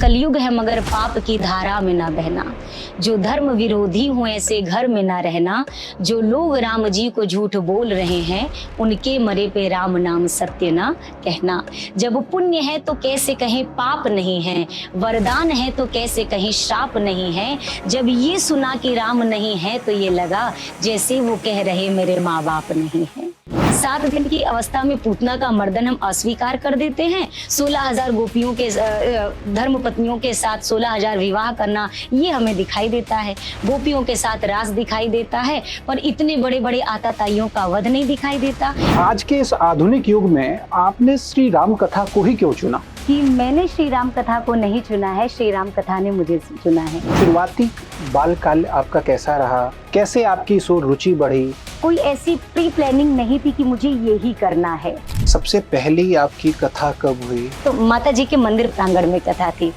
कलयुग है मगर पाप की धारा में ना बहना, जो धर्म विरोधी हो ऐसे घर में ना रहना, जो लोग राम जी को झूठ बोल रहे हैं उनके मरे पे राम नाम सत्य ना कहना। जब पुण्य है तो कैसे कहें पाप नहीं है, वरदान है तो कैसे कहें श्राप नहीं है। जब ये सुना कि राम नहीं है तो ये लगा जैसे वो कह रहे मेरे माँ बाप नहीं है। 7 दिन की अवस्था में पूतना का मर्दन हम अस्वीकार कर देते हैं। 16,000 गोपियों के धर्म पत्नियों के साथ 16,000 विवाह करना ये हमें दिखाई देता है। गोपियों के साथ रास दिखाई देता है, पर इतने बड़े बड़े आताताइयों का वध नहीं दिखाई देता। आज के इस आधुनिक युग में आपने श्री राम कथा को ही क्यों चुना? कि मैंने श्री राम कथा को नहीं चुना है, श्री राम कथा ने मुझे चुना है। शुरुआती बालकाल आपका कैसा रहा? कैसे आपकी इस ओर रुचि बढ़ी? कोई ऐसी प्री प्लानिंग नहीं थी कि मुझे यही करना है। सबसे पहली आपकी कथा कब हुई? तो माता जी के मंदिर प्रांगण में कथा थी।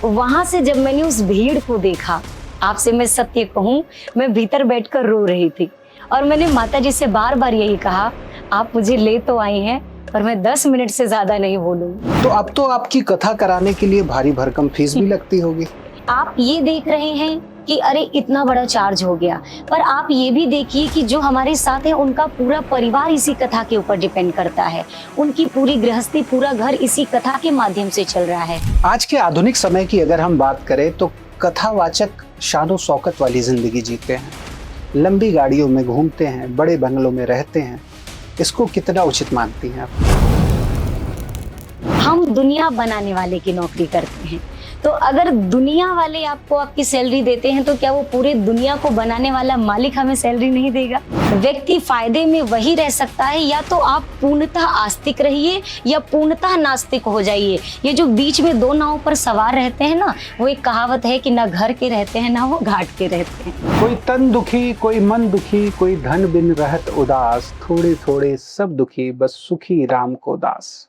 वहां से जब मैंने उस भीड़ को देखा, आपसे मैं सत्य कहूँ, मैं भीतर बैठकर रो रही थी और मैंने माता जी से बार बार यही कहा, आप मुझे ले तो आई हैं पर मैं 10 मिनट से ज्यादा नहीं बोलूंगी। तो अब तो आपकी कथा कराने के लिए भारी भरकम फीस भी लगती होगी। आप ये देख रहे हैं कि अरे इतना बड़ा चार्ज हो गया, पर आप ये भी देखिए कि जो हमारे साथ है उनका पूरा परिवार इसी कथा के ऊपर डिपेंड करता है। उनकी पूरी गृहस्थी, पूरा घर इसी कथा के माध्यम से चल रहा है। आज के आधुनिक समय की अगर हम बात करें तो कथावाचक शानो शौकत वाली जिंदगी जीते हैं, लंबी गाड़ियों में घूमते हैं, बड़े बंगलों में रहते हैं। इसको कितना उचित मानती हैं आप? हम दुनिया बनाने वाले की नौकरी करते हैं, तो अगर दुनिया वाले आपको आपकी सैलरी देते हैं तो क्या वो पूरे दुनिया को बनाने वाला मालिक हमें सैलरी नहीं देगा? व्यक्ति फायदे में वही रह सकता है, या तो आप पूर्णतः आस्तिक रहिए या पूर्णतः नास्तिक हो जाइए। ये जो बीच में 2 नाव पर सवार रहते हैं ना, वो एक कहावत है कि ना घर के रहते हैं ना वो घाट के रहते हैं। कोई तन दुखी, कोई मन दुखी, कोई धन बिन रहत उदास, थोड़े थोड़े सब दुखी, बस सुखी राम को दास।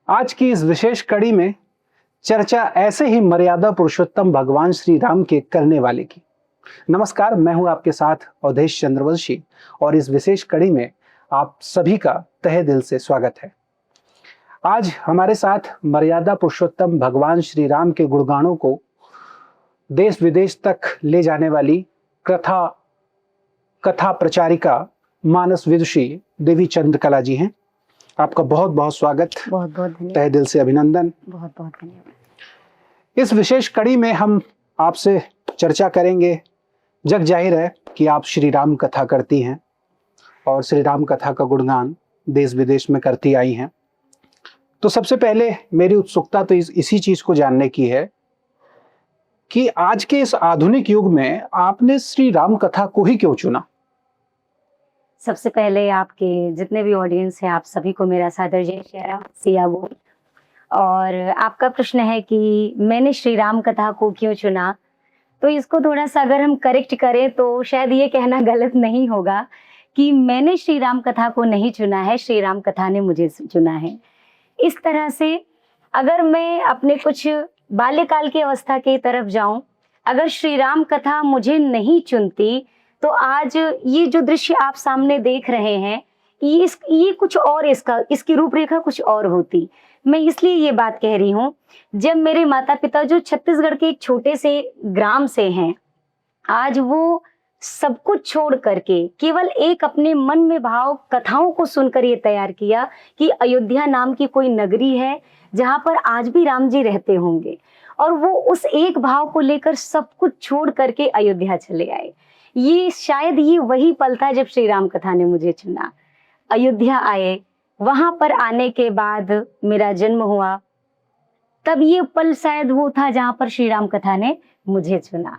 आज की इस विशेष कड़ी में चर्चा ऐसे ही मर्यादा पुरुषोत्तम भगवान श्री राम के करने वाले की। नमस्कार, मैं हूं आपके साथ अवधेश चंद्रवंशी और इस विशेष कड़ी में आप सभी का तहे दिल से स्वागत है। आज हमारे साथ मर्यादा पुरुषोत्तम भगवान श्री राम के गुणगानों को देश विदेश तक ले जाने वाली कथा प्रचारिका मानस विदुषी देवी चंद्रकला जी हैं। आपका बहुत बहुत स्वागत, बहुत बहुत धन्यवाद, तहे दिल से अभिनंदन। बहुत बहुत धन्यवाद। इस विशेष कड़ी में हम आपसे चर्चा करेंगे। जग जाहिर है कि आप श्री राम कथा करती हैं और श्री राम कथा का गुणगान देश विदेश में करती आई हैं। तो सबसे पहले मेरी उत्सुकता तो इसी चीज को जानने की है कि आज के इस आधुनिक युग में आपने श्री राम कथा को ही क्यों चुना? सबसे पहले आपके जितने भी ऑडियंस है, आप सभी को मेरा सादर जय श्री राम, सिया बोल। और आपका प्रश्न है कि मैंने श्री राम कथा को क्यों चुना, तो इसको थोड़ा सा अगर हम करेक्ट करें तो शायद ये कहना गलत नहीं होगा कि मैंने श्री राम कथा को नहीं चुना है, श्री राम कथा ने मुझे चुना है। इस तरह से अगर मैं अपने कुछ बाल्यकाल की अवस्था की तरफ जाऊं, अगर श्री राम कथा मुझे नहीं चुनती तो आज ये जो दृश्य आप सामने देख रहे हैं, ये कुछ और, इसकी रूपरेखा कुछ और होती। मैं इसलिए ये बात कह रही हूँ, जब मेरे माता पिता जो छत्तीसगढ़ के एक छोटे से ग्राम से हैं, आज वो सब कुछ छोड़ करके केवल एक अपने मन में भाव कथाओं को सुनकर ये तैयार किया कि अयोध्या नाम की कोई नगरी है जहाँ पर आज भी राम जी रहते होंगे, और वो उस एक भाव को लेकर सब कुछ छोड़ करके अयोध्या चले आए। ये शायद ये वही पल था जब श्री राम कथा ने मुझे चुना। अयोध्या आए, वहां पर आने के बाद मेरा जन्म हुआ, तब ये पल शायद वो था जहां पर श्री राम कथा ने मुझे चुना।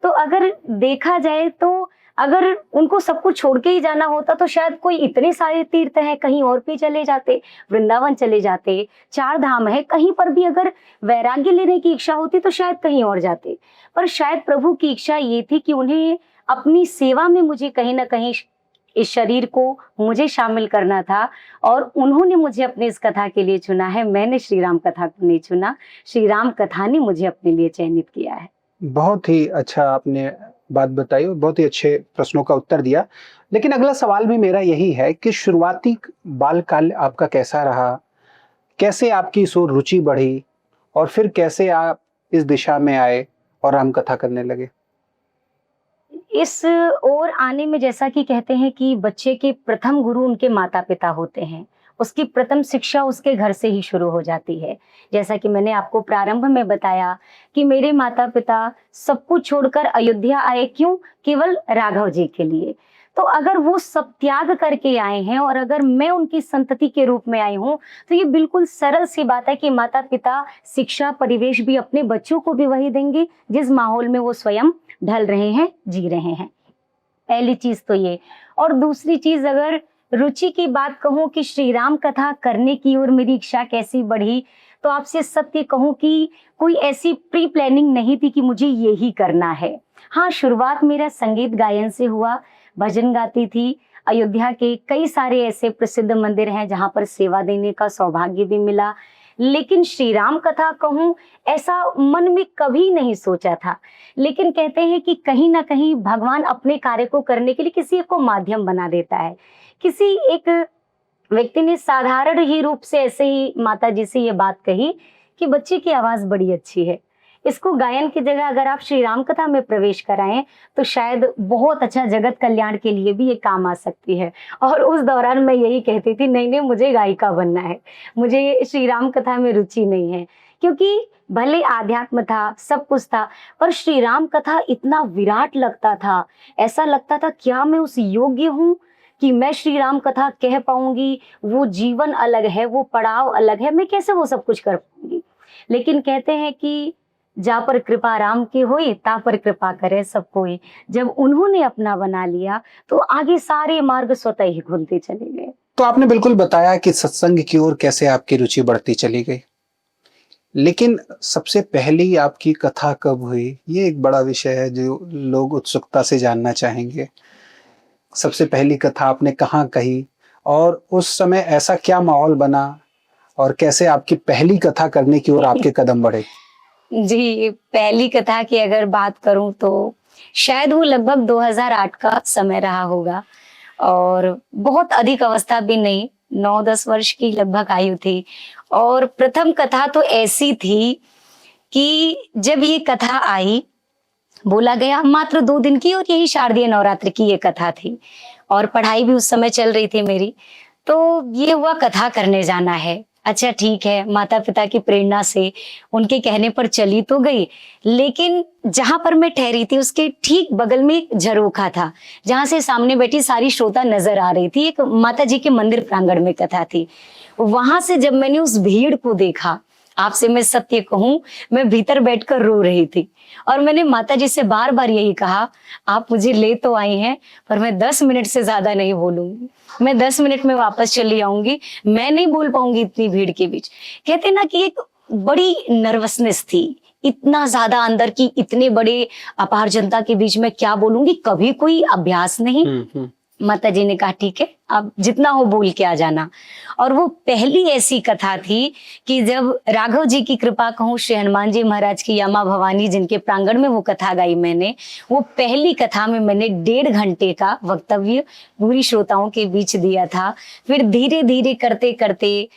तो अगर देखा जाए तो अगर उनको सब कुछ छोड़ के ही जाना होता तो शायद कोई इतने सारे तीर्थ हैं, कहीं और भी चले जाते, वृंदावन चले जाते, 4 धाम है, कहीं पर भी अगर वैराग्य लेने की इच्छा होती तो शायद कहीं और जाते। पर शायद प्रभु की इच्छा ये थी कि उन्हें अपनी सेवा में मुझे कहीं ना कहीं इस शरीर को मुझे शामिल करना था, और उन्होंने मुझे अपने इस कथा के लिए चुना है। मैंने श्री राम कथा को नहीं चुना, श्री राम कथा ने मुझे अपने लिए चयनित किया है। बहुत ही अच्छा आपने बात बताई और बहुत ही अच्छे प्रश्नों का उत्तर दिया। लेकिन अगला सवाल भी मेरा यही है कि शुरुआती बालकाल आपका कैसा रहा? कैसे आपकी इस ओर रुचि बढ़ी और फिर कैसे आप इस दिशा में आए और राम कथा करने लगे? इस ओर आने में जैसा कि कहते हैं कि बच्चे के प्रथम गुरु उनके माता पिता होते हैं, उसकी प्रथम शिक्षा उसके घर से ही शुरू हो जाती है। जैसा कि मैंने आपको प्रारंभ में बताया कि मेरे माता पिता सब कुछ छोड़कर अयोध्या आए, क्यों? केवल राघव जी के लिए। तो अगर वो सब त्याग करके आए हैं और अगर मैं उनकी संतति के रूप में आई हूँ, तो ये बिल्कुल सरल सी बात है कि माता पिता शिक्षा परिवेश भी अपने बच्चों को भी वही देंगे जिस माहौल में वो स्वयं ढल रहे हैं, जी रहे हैं। पहली चीज तो ये। और दूसरी चीज, अगर रुचि की बात कहूँ कि श्री राम कथा करने की ओर मेरी इच्छा कैसी बढ़ी, तो आपसे सत्य कहूँ कि कोई ऐसी प्री प्लानिंग नहीं थी कि मुझे ये ही करना है। हाँ, शुरुआत मेरा संगीत गायन से हुआ, भजन गाती थी। अयोध्या के कई सारे ऐसे प्रसिद्ध मंदिर हैं जहाँ पर सेवा देने का सौभाग्य भी मिला, लेकिन श्री राम कथा कहूँ ऐसा मन में कभी नहीं सोचा था। लेकिन कहते हैं कि कहीं ना कहीं भगवान अपने कार्य को करने के लिए किसी को माध्यम बना देता है। किसी एक व्यक्ति ने साधारण ही रूप से ऐसे ही माता जी से ये बात कही कि बच्चे की आवाज बड़ी अच्छी है, इसको गायन की जगह अगर आप श्री राम कथा में प्रवेश कराएं तो शायद बहुत अच्छा जगत कल्याण के लिए भी ये काम आ सकती है। और उस दौरान मैं यही कहती थी, नहीं नहीं, मुझे गायिका बनना है, मुझे श्री राम कथा में रुचि नहीं है। क्योंकि भले आध्यात्म था, सब कुछ था, पर श्री राम कथा इतना विराट लगता था, ऐसा लगता था क्या मैं उस योग्य हूँ कि मैं श्री राम कथा कह पाऊंगी? वो जीवन अलग है, वो पड़ाव अलग है, मैं कैसे वो सब कुछ कर पाऊंगी? लेकिन कहते हैं कि जा पर कृपा राम की होई, ता पर कृपा करे सब कोई। जब उन्होंने अपना बना लिया तो आगे सारे मार्ग स्वतः ही खुलते चले गए। तो आपने बिल्कुल बताया कि सत्संग की ओर कैसे आपकी रुचि बढ़ती चली गई, लेकिन सबसे पहली आपकी कथा कब हुई? ये एक बड़ा विषय है जो लोग उत्सुकता से जानना चाहेंगे। सबसे पहली कथा आपने कहाँ कही और उस समय ऐसा क्या माहौल बना और कैसे आपकी पहली कथा करने की ओर आपके कदम बढ़े? जी, पहली कथा की अगर बात करूं तो शायद वो लगभग 2008 का समय रहा होगा और बहुत अधिक अवस्था भी नहीं, 9-10 वर्ष की लगभग आयु थी। और प्रथम कथा तो ऐसी थी कि जब ये कथा आई, बोला गया मात्र 2 दिन की, और यही शारदीय नवरात्र की ये कथा थी और पढ़ाई भी उस समय चल रही थी मेरी। तो ये हुआ कथा करने जाना है। अच्छा ठीक है, माता पिता की प्रेरणा से उनके कहने पर चली तो गई, लेकिन जहां पर मैं ठहरी थी उसके ठीक बगल में एक झरोखा था जहां से सामने बैठी सारी श्रोता नजर आ रही थी। एक माता जी के मंदिर प्रांगण में कथा थी। वहां से जब मैंने उस भीड़ को देखा, आपसे मैं सत्य कहूं, मैं भीतर बैठकर रो रही थी और मैंने माता जी से बार बार यही कहा, आप मुझे ले तो आई हैं पर मैं 10 मिनट से ज्यादा नहीं बोलूंगी, मैं 10 मिनट में वापस चली आऊंगी, मैं नहीं बोल पाऊंगी इतनी भीड़ के बीच। कहते ना कि एक बड़ी नर्वसनेस थी, इतना ज्यादा अंदर की, इतने बड़े अपार जनता के बीच में क्या बोलूंगी, कभी कोई अभ्यास नहीं। माता जी ने कहा ठीक है, अब जितना हो बोल के आ जाना। और वो पहली ऐसी कथा थी कि जब राघव जी की कृपा कहूँ, श्री हनुमान जी महाराज की या माँ भवानी जिनके प्रांगण में वो कथा गाई मैंने, वो पहली कथा में मैंने 1.5 घंटे का वक्तव्य पूरी श्रोताओं के बीच दिया था। फिर धीरे धीरे करते करते,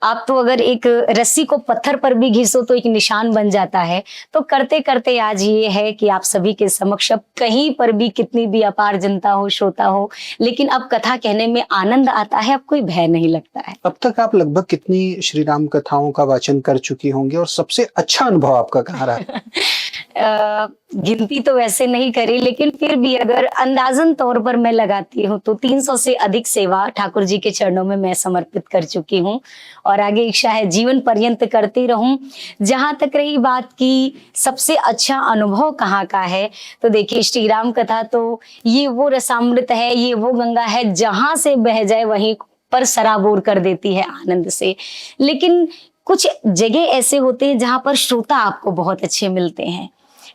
आप तो अगर एक रस्सी को पत्थर पर भी घिसो तो एक निशान बन जाता है, तो करते करते आज ये है कि आप सभी के समक्ष अब कहीं पर भी कितनी भी अपार जनता हो, श्रोता हो, लेकिन अब कथा कहने में आनंद आता है, अब कोई भय नहीं लगता है। अब तक आप लगभग कितनी श्री राम कथाओं का वाचन कर चुकी होंगी और सबसे अच्छा अनुभव आपका कहाँ रहा? गिनती तो वैसे नहीं करी, लेकिन फिर भी अगर अंदाजन तौर पर मैं लगाती हूँ तो 300 से अधिक सेवा ठाकुर जी के चरणों में मैं समर्पित कर चुकी हूँ और आगे इच्छा है जीवन पर्यंत करती रहूं। जहां तक रही बात की सबसे अच्छा अनुभव कहाँ का है, तो देखिए श्री राम कथा तो ये वो रसामृत है, ये वो गंगा है जहां से बह जाए वहीं पर सराबोर कर देती है आनंद से। लेकिन कुछ जगह ऐसे होते हैं जहां पर श्रोता आपको बहुत अच्छे मिलते हैं।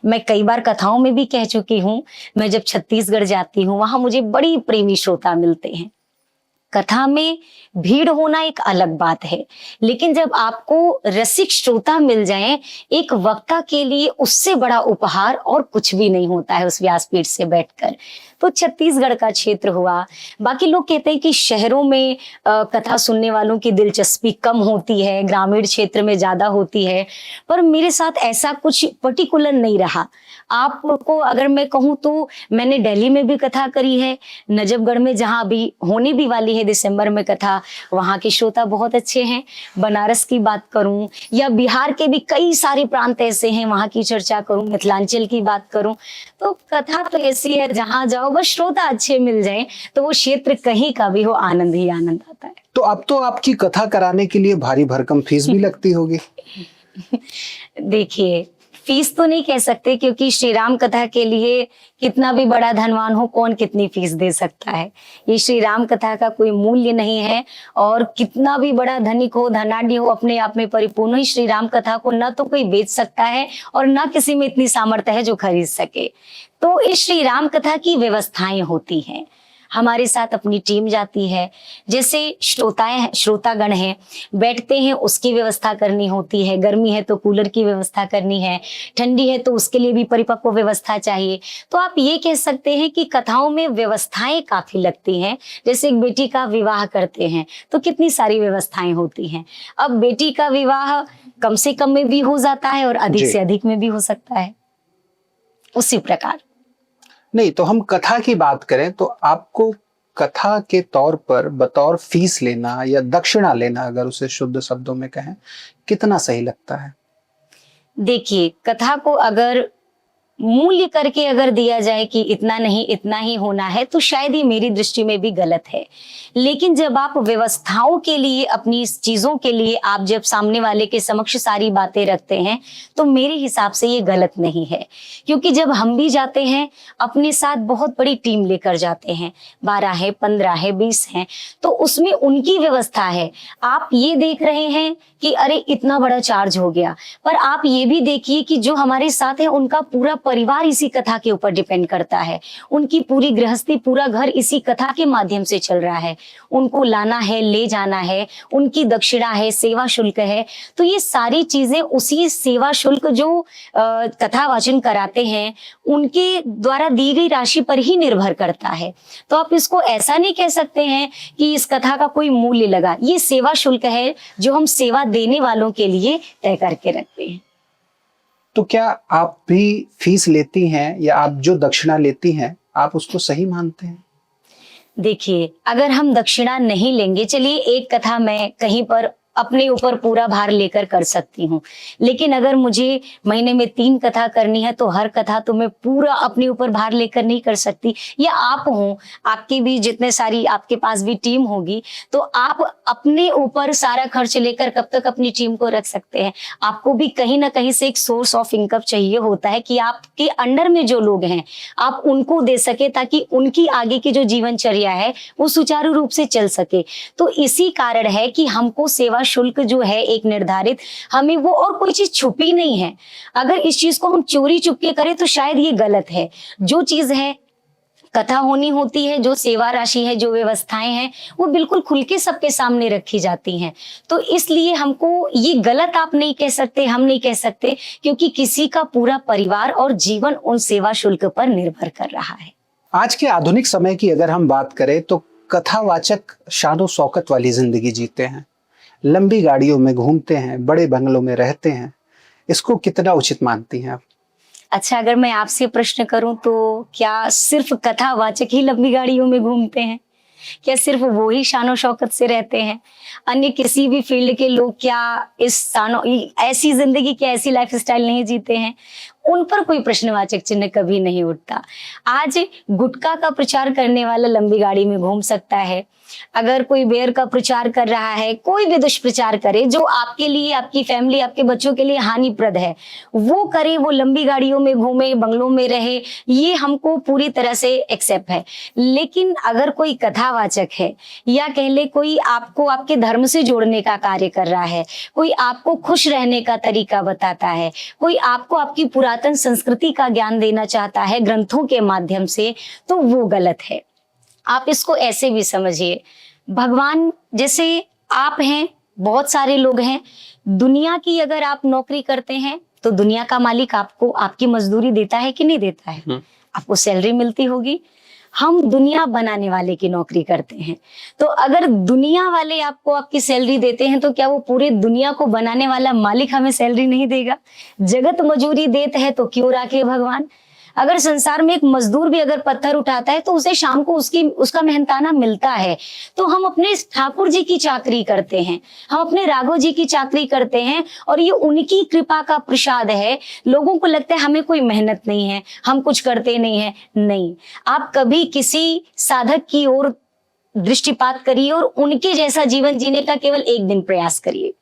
मैं कई बार कथाओं में भी कह चुकी हूँ, मैं जब छत्तीसगढ़ जाती हूँ वहां मुझे बड़ी प्रेमी श्रोता मिलते हैं। कथा में भीड़ होना एक अलग बात है, लेकिन जब आपको रसिक श्रोता मिल जाएं, एक वक्ता के लिए उससे बड़ा उपहार और कुछ भी नहीं होता है उस व्यासपीठ से बैठकर। तो छत्तीसगढ़ का क्षेत्र हुआ। बाकी लोग कहते हैं कि शहरों में कथा सुनने वालों की दिलचस्पी कम होती है, ग्रामीण क्षेत्र में ज्यादा होती है, पर मेरे साथ ऐसा कुछ पर्टिकुलर नहीं रहा। आपको अगर मैं कहूँ तो मैंने दिल्ली में भी कथा करी है, नजफगढ़ में जहाँ अभी होने भी वाली है दिसंबर में कथा, वहाँ के श्रोता बहुत अच्छे हैं। बनारस की बात करूँ या बिहार के भी कई सारे प्रांत ऐसे हैं, वहाँ की चर्चा करूँ, मिथिलांचल की बात करूँ, तो कथा तो ऐसी है जहाँ जाओ बस श्रोता अच्छे मिल जाए तो वो क्षेत्र कहीं का भी हो आनंद ही आनंद आता है। तो अब तो आपकी कथा कराने के लिए भारी भरकम फीस भी लगती होगी। देखिए, फीस तो नहीं कह सकते क्योंकि श्री राम कथा के लिए कितना भी बड़ा धनवान हो, कौन कितनी फीस दे सकता है। ये श्री राम कथा का कोई मूल्य नहीं है, और कितना भी बड़ा धनिक हो, धनाढ्य हो, अपने आप में परिपूर्ण ही श्री राम कथा को न तो कोई बेच सकता है और न किसी में इतनी सामर्थ्य है जो खरीद सके। तो इस श्री राम कथा की व्यवस्थाएं होती हैं, हमारे साथ अपनी टीम जाती है, जैसे श्रोतागण हैं, बैठते हैं उसकी व्यवस्था करनी होती है, गर्मी है तो कूलर की व्यवस्था करनी है, ठंडी है तो उसके लिए भी परिपक्व व्यवस्था चाहिए। तो आप ये कह सकते हैं कि कथाओं में व्यवस्थाएं काफी लगती हैं। जैसे एक बेटी का विवाह करते हैं तो कितनी सारी व्यवस्थाएं होती हैं। अब बेटी का विवाह कम से कम में भी हो जाता है और अधिक से अधिक में भी हो सकता है, उसी प्रकार। नहीं, तो हम कथा की बात करें तो आपको कथा के तौर पर बतौर फीस लेना या दक्षिणा लेना, अगर उसे शुद्ध शब्दों में कहें, कितना सही लगता है? देखिए, कथा को अगर मूल्य करके अगर दिया जाए कि इतना नहीं इतना ही होना है तो शायद ये मेरी दृष्टि में भी गलत है। लेकिन जब आप व्यवस्थाओं के लिए, अपनी चीजों के लिए आप जब सामने वाले के समक्ष सारी बातें रखते हैं तो मेरे हिसाब से ये गलत नहीं है। क्योंकि जब हम भी जाते हैं अपने साथ बहुत बड़ी टीम लेकर जाते हैं, 12 है, 15 है, 20 है, तो उसमें उनकी व्यवस्था है। आप ये देख रहे हैं कि अरे इतना बड़ा चार्ज हो गया, पर आप ये भी देखिए कि जो हमारे साथ है उनका पूरा परिवार इसी कथा के ऊपर डिपेंड करता है, उनकी पूरी गृहस्थी, पूरा घर इसी कथा के माध्यम से चल रहा है। उनको लाना है, ले जाना है, उनकी दक्षिणा है, सेवा शुल्क है, तो ये सारी चीजें उसी सेवा शुल्क जो कथा वाचन कराते हैं उनके द्वारा दी गई राशि पर ही निर्भर करता है। तो आप इसको ऐसा नहीं कह सकते हैं कि इस कथा का कोई मूल्य लगा। ये सेवा शुल्क है जो हम सेवा देने वालों के लिए तय करके रखते हैं। तो क्या आप भी फीस लेती हैं या आप जो दक्षिणा लेती हैं आप उसको सही मानते हैं? देखिए, अगर हम दक्षिणा नहीं लेंगे, चलिए एक कथा मैं कहीं पर अपने ऊपर पूरा भार लेकर कर सकती हूँ, लेकिन अगर मुझे महीने में 3 कथा करनी है तो हर कथा तो मैं पूरा अपने ऊपर भार लेकर नहीं कर सकती। या आप हो, आपकी भी जितने सारी आपके पास भी टीम होगी, तो आप अपने ऊपर सारा खर्च लेकर कब तक अपनी टीम को रख सकते हैं? आपको भी कहीं ना कहीं से एक सोर्स ऑफ इनकम चाहिए होता है कि आपके अंडर में जो लोग हैं आप उनको दे सके, ताकि उनकी आगे की जो जीवनचर्या है वो सुचारू रूप से चल सके। तो इसी कारण है कि हमको सेवा शुल्क जो है एक निर्धारित, हमें वो, और कोई चीज छुपी नहीं है। अगर इस चीज को हम चोरी चुपके करें तो शायद ये गलत है। जो चीज है कथा होनी होती है, जो सेवा राशि है, जो व्यवस्थाएं हैं, वो बिल्कुल खुल के सबके सामने रखी जाती हैं। तो इसलिए हमको ये गलत आप नहीं कह सकते, हम नहीं कह सकते, क्योंकि किसी का पूरा परिवार और जीवन उन सेवा शुल्क पर निर्भर कर रहा है। आज के आधुनिक समय की अगर हम बात करें तो कथावाचक शानो शौकत वाली जिंदगी जीते हैं, लंबी गाड़ियों में घूमते हैं, बड़े बंगलों में रहते हैं। इसको कितना उचित मानती हैं आप? अच्छा, अगर मैं आपसे प्रश्न करूं तो क्या सिर्फ कथावाचक ही लंबी गाड़ियों में घूमते हैं? क्या सिर्फ वो ही शानो शौकत से रहते हैं? अन्य किसी भी फील्ड के लोग क्या ऐसी जिंदगी, क्या ऐसी लाइफस्टाइल नहीं जीते हैं? उन पर कोई प्रश्नवाचक चिन्ह कभी नहीं उठता। आज गुटखा का प्रचार करने वाला लंबी गाड़ी में घूम सकता है। अगर कोई बेर का प्रचार कर रहा है, कोई भी दुष्प्रचार करे जो आपके लिए, आपकी फैमिली, आपके बच्चों के लिए हानिप्रद है, वो करे, वो लंबी गाड़ियों में घूमे, बंगलों में रहे, ये हमको पूरी तरह से एक्सेप्ट है। लेकिन अगर कोई कथावाचक है, या कह ले कोई आपको आपके धर्म से जोड़ने का कार्य कर रहा है, कोई आपको खुश रहने का तरीका बताता है, कोई आपको आपकी पुरातन संस्कृति का ज्ञान देना चाहता है ग्रंथों के माध्यम से, तो वो गलत है। आप इसको ऐसे भी समझिए, भगवान जैसे आप हैं, बहुत सारे लोग हैं, दुनिया की अगर आप नौकरी करते हैं तो दुनिया का मालिक आपको आपकी मजदूरी देता है कि नहीं देता है? आपको सैलरी मिलती होगी। हम दुनिया बनाने वाले की नौकरी करते हैं। तो अगर दुनिया वाले आपको आपकी सैलरी देते हैं तो क्या वो पूरे दुनिया को बनाने वाला मालिक हमें सैलरी नहीं देगा? जगत मजूरी देते हैं तो क्यों राखे भगवान? अगर संसार में एक मजदूर भी अगर पत्थर उठाता है तो उसे शाम को उसका मेहनताना मिलता है। तो हम अपने ठाकुर जी की चाकरी करते हैं, हम अपने राघव जी की चाकरी करते हैं और ये उनकी कृपा का प्रसाद है। लोगों को लगता है हमें कोई मेहनत नहीं है, हम कुछ करते नहीं है। नहीं, आप कभी किसी साधक की ओर दृष्टिपात करिए और उनके जैसा जीवन जीने का केवल एक दिन प्रयास करिए।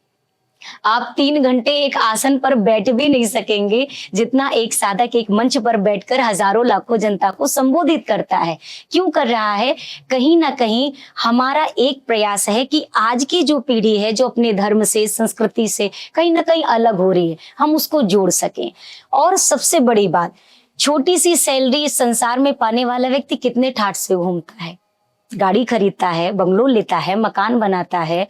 आप 3 घंटे एक आसन पर बैठ भी नहीं सकेंगे जितना एक साधक एक मंच पर बैठकर हजारों लाखों जनता को संबोधित करता है। क्यों कर रहा है? कहीं ना कहीं हमारा एक प्रयास है कि आज की जो पीढ़ी है जो अपने धर्म से, संस्कृति से कहीं ना कहीं अलग हो रही है, हम उसको जोड़ सकें। और सबसे बड़ी बात, छोटी सी सैलरी इस संसार में पाने वाला व्यक्ति कितने ठाठ से घूमता है, गाड़ी खरीदता है, बंगलो लेता है, मकान बनाता है।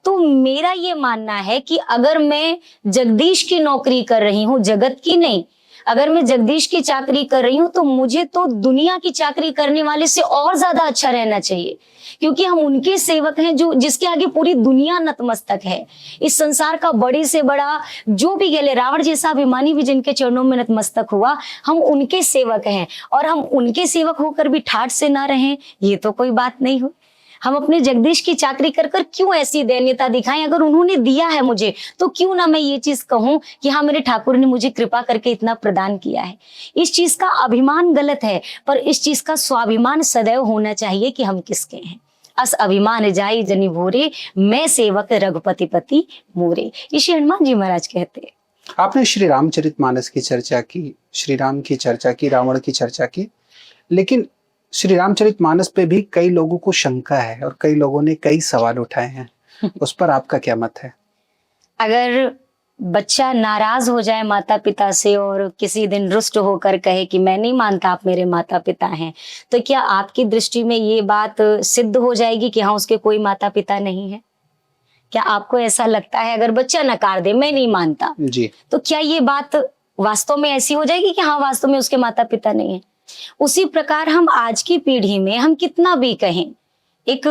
तो मेरा ये मानना है कि अगर मैं जगदीश की नौकरी कर रही हूँ, जगत की नहीं, अगर मैं जगदीश की चाकरी कर रही हूँ तो मुझे तो दुनिया की चाकरी करने वाले से और ज्यादा अच्छा रहना चाहिए, क्योंकि हम उनके सेवक हैं जो जिसके आगे पूरी दुनिया नतमस्तक है। इस संसार का बड़े से बड़ा जो भी गले, रावण जैसा अभिमानी भी जिनके चरणों में नतमस्तक हुआ, हम उनके सेवक हैं। और हम उनके सेवक होकर भी ठाठ से ना रहें, ये तो कोई बात नहीं हुई। हम अपने जगदीश की चाकरी कर कर क्यों ऐसी दयनीयता दिखाएं? अगर उन्होंने दिया है मुझे तो क्यों ना मैं ये चीज कहूं कि हाँ, मेरे ठाकुर ने मुझे कृपा करके इतना प्रदान किया है। इस चीज का अभिमान गलत है, पर इस चीज का स्वाभिमान सदैव होना चाहिए कि हम किसके हैं। अस अभिमान जाई जनि भोरे, मैं सेवक रघुपति पति मोरे, इसे हनुमान जी महाराज कहते हैं। आपने श्री रामचरितमानस की चर्चा की, श्री राम की चर्चा की, रावण की चर्चा की, लेकिन श्री रामचरितमानस पे भी कई लोगों को शंका है और कई लोगों ने कई सवाल उठाए हैं। उस पर आपका क्या मत है? अगर बच्चा नाराज हो जाए माता पिता से और किसी दिन रुष्ट होकर कहे कि मैं नहीं मानता आप मेरे माता पिता हैं, तो क्या आपकी दृष्टि में ये बात सिद्ध हो जाएगी कि हाँ, उसके कोई माता पिता नहीं है? क्या आपको ऐसा लगता है अगर बच्चा नकार दे मैं नहीं मानता जी, तो क्या ये बात वास्तव में ऐसी हो जाएगी कि हाँ, वास्तव में उसके माता पिता नहीं है? उसी प्रकार हम आज की पीढ़ी में हम कितना भी कहें, एक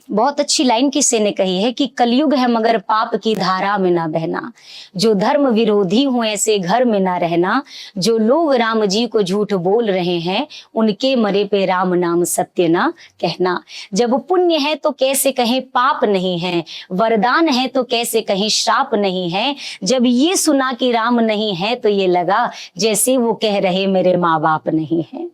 बहुत अच्छी लाइन किसी ने कही है कि कलयुग है मगर पाप की धारा में ना बहना, जो धर्म विरोधी हो ऐसे घर में ना रहना, जो लोग राम जी को झूठ बोल रहे हैं उनके मरे पे राम नाम सत्य ना कहना। जब पुण्य है तो कैसे कहें पाप नहीं है, वरदान है तो कैसे कहें श्राप नहीं है। जब ये सुना कि राम नहीं है तो ये लगा जैसे वो कह रहे मेरे माँ बाप नहीं है।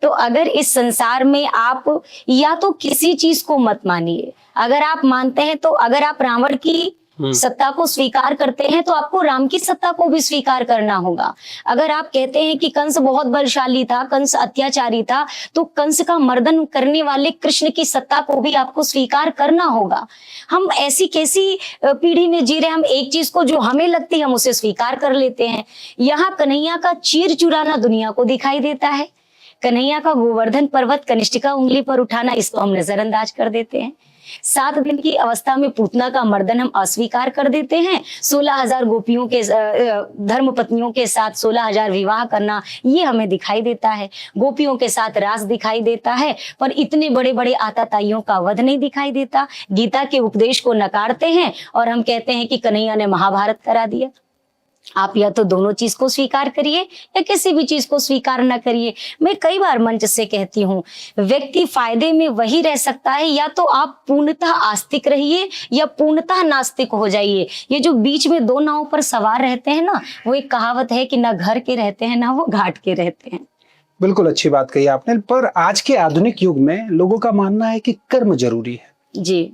तो अगर इस संसार में आप या तो किसी चीज को मत मानिए, अगर आप मानते हैं तो अगर आप रावण की सत्ता को स्वीकार करते हैं तो आपको राम की सत्ता को भी स्वीकार करना होगा। अगर आप कहते हैं कि कंस बहुत बलशाली था, कंस अत्याचारी था, तो कंस का मर्दन करने वाले कृष्ण की सत्ता को भी आपको स्वीकार करना होगा। हम ऐसी कैसी पीढ़ी में जी रहे, हम एक चीज को जो हमें लगती है हम उसे स्वीकार कर लेते हैं। यहाँ कन्हैया का चीर चुराना दुनिया को दिखाई देता है, कन्हैया का गोवर्धन पर्वत कनिष्ठिका उंगली पर उठाना इसको हम नजरअंदाज कर देते हैं। 7 दिन की अवस्था में पूतना का मर्दन हम अस्वीकार कर देते हैं। 16,000 गोपियों के धर्म पत्नियों के साथ 16,000 विवाह करना ये हमें दिखाई देता है। गोपियों के साथ रास दिखाई देता है, पर इतने बड़े बड़े आताताइयों का वध नहीं दिखाई देता। गीता के उपदेश को नकारते हैं और हम कहते हैं कि कन्हैया ने महाभारत करा दिया। आप या तो दोनों चीज को स्वीकार करिए या किसी भी चीज को स्वीकार न करिए। मैं कई बार मंच से कहती हूँ, व्यक्ति फायदे में वही रह सकता है या तो आप पूर्णतः आस्तिक रहिए या पूर्णतः नास्तिक हो जाइए। ये जो बीच में 2 नाव पर सवार रहते हैं ना, वो एक कहावत है कि ना घर के रहते हैं ना वो घाट के रहते हैं। बिल्कुल अच्छी बात कही आपने। पर आज के आधुनिक युग में लोगों का मानना है कि कर्म जरूरी है जी,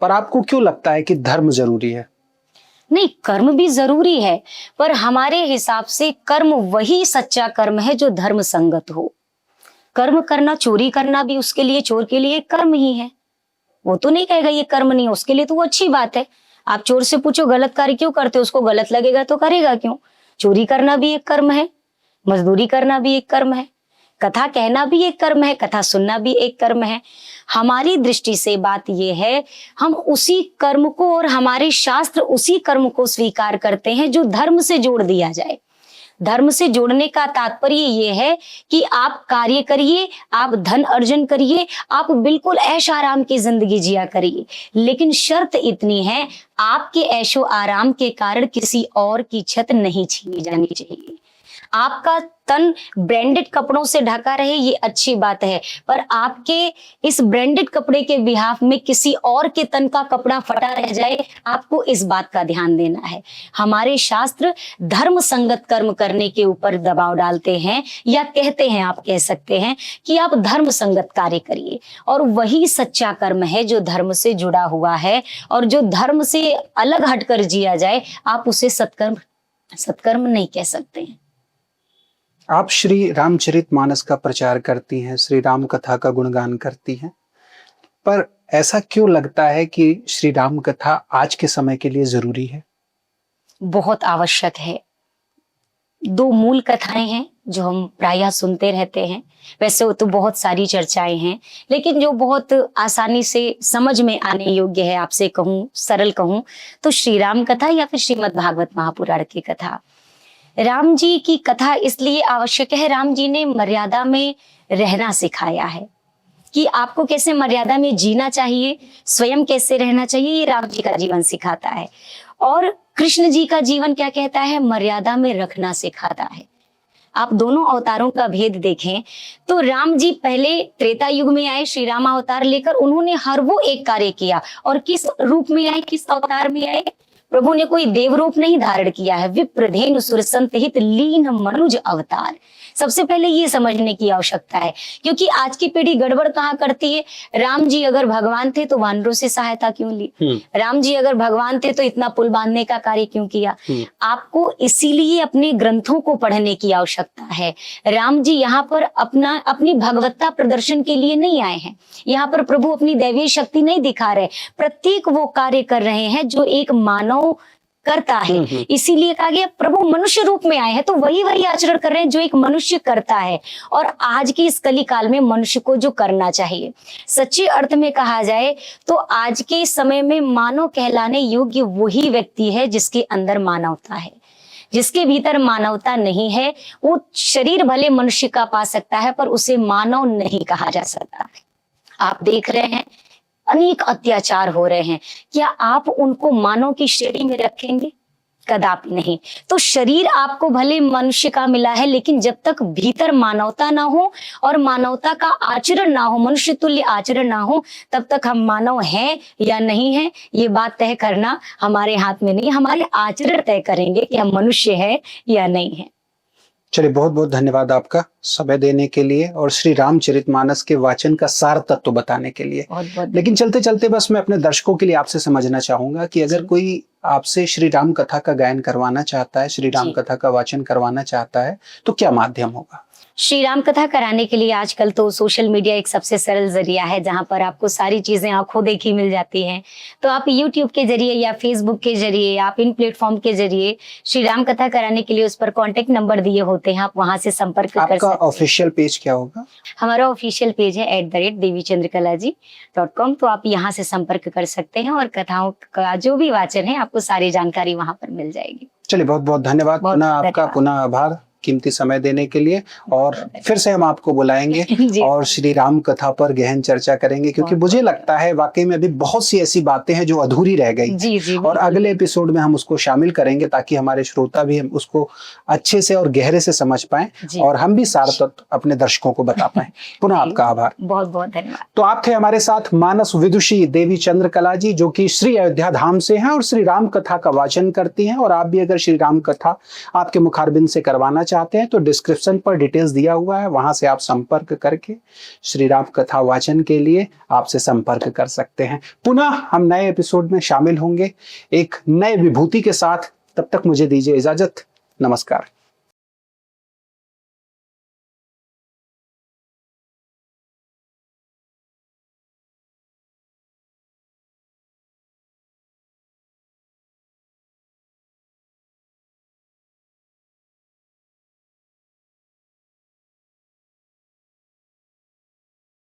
पर आपको क्यों लगता है कि धर्म जरूरी है? नहीं, कर्म भी जरूरी है, पर हमारे हिसाब से कर्म वही सच्चा कर्म है जो धर्म संगत हो। कर्म करना, चोरी करना भी उसके लिए, चोर के लिए कर्म ही है। वो तो नहीं कहेगा ये कर्म नहीं है, उसके लिए तो वो अच्छी बात है। आप चोर से पूछो गलत कार्य क्यों करते हो, उसको गलत लगेगा तो करेगा क्यों। चोरी करना भी एक कर्म है, मजदूरी करना भी एक कर्म है, कथा कहना भी एक कर्म है, कथा सुनना भी एक कर्म है। हमारी दृष्टि से बात यह है, हम उसी कर्म को और हमारे शास्त्र उसी कर्म को स्वीकार करते हैं जो धर्म से जोड़ दिया जाए। धर्म से जुड़ने का तात्पर्य ये है कि आप कार्य करिए, आप धन अर्जन करिए, आप बिल्कुल ऐश आराम की जिंदगी जिया करिए, लेकिन शर्त इतनी है, आपके ऐशो आराम के कारण किसी और की छत नहीं छीनी जानी चाहिए। आपका तन ब्रांडेड कपड़ों से ढका रहे, ये अच्छी बात है, पर आपके इस ब्रांडेड कपड़े के बिहाफ में किसी और के तन का कपड़ा फटा रह जाए, आपको इस बात का ध्यान देना है। हमारे शास्त्र धर्म संगत कर्म करने के ऊपर दबाव डालते हैं, या कहते हैं, आप कह सकते हैं कि आप धर्म संगत कार्य करिए, और वही सच्चा कर्म है जो धर्म से जुड़ा हुआ है, और जो धर्म से अलग हटकर जिया जाए, आप उसे सत्कर्म नहीं कह सकते हैं। आप श्री रामचरितमानस का प्रचार करती हैं, श्री राम कथा का गुणगान करती हैं, पर ऐसा क्यों लगता है कि श्री राम कथा आज के समय के लिए जरूरी है? बहुत आवश्यक है। दो मूल कथाएं हैं जो हम प्रायः सुनते रहते हैं। वैसे तो बहुत सारी चर्चाएं हैं, लेकिन जो बहुत आसानी से समझ में आने योग्य है, आपसे कहूँ, सरल कहूँ तो श्री राम कथा या फिर श्रीमद् भागवत महापुराण की कथा। राम जी की कथा इसलिए आवश्यक है, राम जी ने मर्यादा में रहना सिखाया है कि आपको कैसे मर्यादा में जीना चाहिए, स्वयं कैसे रहना चाहिए, ये राम जी का जीवन सिखाता है। और कृष्ण जी का जीवन क्या कहता है? मर्यादा में रखना सिखाता है। आप दोनों अवतारों का भेद देखें तो राम जी पहले त्रेता युग में आए, श्री राम अवतार लेकर, उन्होंने हर वो एक कार्य किया। और किस रूप में आए, किस अवतार में आए? प्रभु ने कोई देव रूप नहीं धारण किया है, विप्रधेनु सुर संतहित लीन मनुज अवतार। सबसे पहले ये समझने की आवश्यकता है, क्योंकि आज की पीढ़ी गड़बड़ कहाँ करती है। राम जी अगर भगवान थे तो वानरों से सहायता क्यों ली? राम जी अगर भगवान थे तो इतना पुल बांधने का कार्य क्यों किया? आपको इसीलिए अपने ग्रंथों को पढ़ने की आवश्यकता है। राम जी यहाँ पर अपनी भगवत्ता प्रदर्शन के लिए नहीं आए हैं। यहाँ पर प्रभु अपनी दैवीय शक्ति नहीं दिखा रहे, प्रत्येक वो कार्य कर रहे हैं जो एक मानव करता है। इसीलिए कहा गया प्रभु मनुष्य रूप में आए हैं, तो वही आचरण कर रहे हैं जो एक मनुष्य करता है। और आज की इस कली काल में मनुष्य को जो करना चाहिए, सच्चे अर्थ में कहा जाए तो आज के समय में मानव कहलाने योग्य वही व्यक्ति है जिसके अंदर मानवता है। जिसके भीतर मानवता नहीं है, वो शरीर भले मनुष्य का पा सकता है, पर उसे मानव नहीं कहा जा सकता। आप देख रहे हैं अनेक अत्याचार हो रहे हैं, क्या आप उनको मानव की श्रेणी में रखेंगे? कदापि नहीं। तो शरीर आपको भले मनुष्य का मिला है, लेकिन जब तक भीतर मानवता ना हो और मानवता का आचरण ना हो, मनुष्य तुल्य आचरण ना हो, तब तक हम मानव हैं या नहीं हैं, ये बात तय करना हमारे हाथ में नहीं। हमारे आचरण तय करेंगे कि हम मनुष्य हैं या नहीं है। चलिए, बहुत बहुत धन्यवाद आपका समय देने के लिए और श्री रामचरितमानस के वाचन का सार तत्व बताने के लिए। लेकिन चलते चलते बस मैं अपने दर्शकों के लिए आपसे समझना चाहूंगा कि अगर कोई आपसे श्री राम कथा का गायन करवाना चाहता है, श्री राम कथा का वाचन करवाना चाहता है, तो क्या माध्यम होगा? श्री राम कथा कराने के लिए आजकल तो सोशल मीडिया एक सबसे सरल जरिया है, जहां पर आपको सारी चीजें आंखों देखी मिल जाती हैं। तो आप यूट्यूब के जरिए या फेसबुक के जरिए, आप इन प्लेटफॉर्म के जरिए श्री राम कथा कराने के लिए उस पर कांटेक्ट नंबर दिए होते हैं, आप वहां से संपर्क कर सकते हैं। आपका ऑफिशियल पेज क्या होगा? हमारा ऑफिशियल पेज है @devichandrakalaji.com। तो आप यहाँ से संपर्क कर सकते हैं और कथाओं का जो भी वाचन है आपको सारी जानकारी वहां पर मिल जाएगी। चलिए, बहुत बहुत धन्यवाद। पुनः आपका पुनः आभार कीमती समय देने के लिए, और फिर से हम आपको बुलाएंगे और श्री राम कथा पर गहन चर्चा करेंगे, क्योंकि मुझे लगता है वाकई में अभी बहुत सी ऐसी बातें हैं जो अधूरी रह गई, और अगले एपिसोड में हम उसको शामिल करेंगे ताकि हमारे श्रोता भी हम उसको अच्छे से और गहरे से समझ पाएं और हम भी सार तत्व अपने दर्शकों को बता पाएं। पुनः आपका आभार, बहुत बहुत धन्यवाद। तो आप थे हमारे साथ मानस विदुषी देवी चंद्रकला जी, जो कि श्री अयोध्या धाम से हैं और श्री राम कथा का वाचन करती हैं। और आप भी अगर श्री राम कथा आपके मुखारबिंद से करवाना चाहते हैं तो डिस्क्रिप्शन पर डिटेल्स दिया हुआ है, वहां से आप संपर्क करके श्री राम कथा वाचन के लिए आपसे संपर्क कर सकते हैं। पुनः हम नए एपिसोड में शामिल होंगे एक नए विभूति के साथ। तब तक मुझे दीजिए इजाजत। नमस्कार।